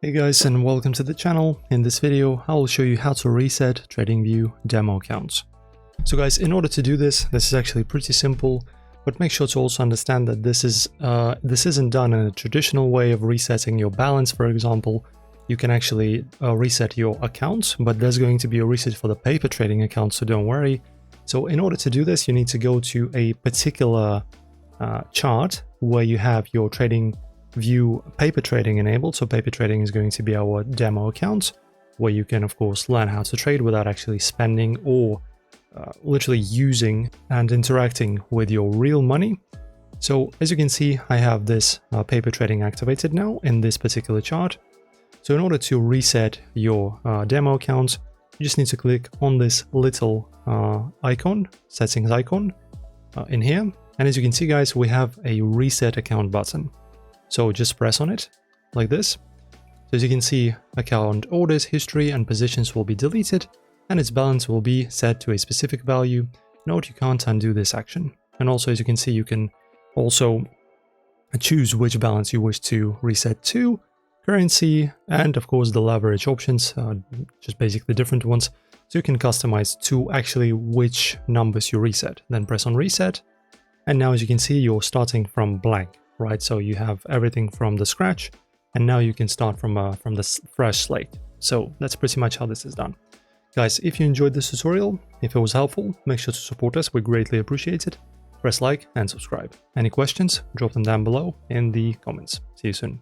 Hey guys, and welcome to the channel. In this video, I will show you how to reset TradingView demo accounts. So guys, in order to do this is actually pretty simple, but make sure to also understand that this isn't done in a traditional way of resetting your balance. For example, you can actually reset your accounts, but there's going to be a reset for the paper trading account, so don't worry. So in order to do this, you need to go to a particular chart where you have your TradingView paper trading enabled. So paper trading is going to be our demo account, where you can of course learn how to trade without actually spending or literally using and interacting with your real money. So as you can see, I have this paper trading activated now in this particular chart. So in order to reset your demo account, you just need to click on this little icon, settings icon in here. And as you can see guys, we have a reset account button. So just press on it like this. So as you can see, account orders, history and positions will be deleted and its balance will be set to a specific value. Note you can't undo this action. And also as you can see, you can also choose which balance you wish to reset to, currency, and of course the leverage options, just basically different ones. So you can customize to actually which numbers you reset. Then press on reset. And now as you can see, you're starting from blank, right? So you have everything from the scratch, and now you can start from the fresh slate. So that's pretty much how this is done. Guys, if you enjoyed this tutorial, if it was helpful, make sure to support us. We greatly appreciate it. Press like and subscribe. Any questions, drop them down below in the comments. See you soon.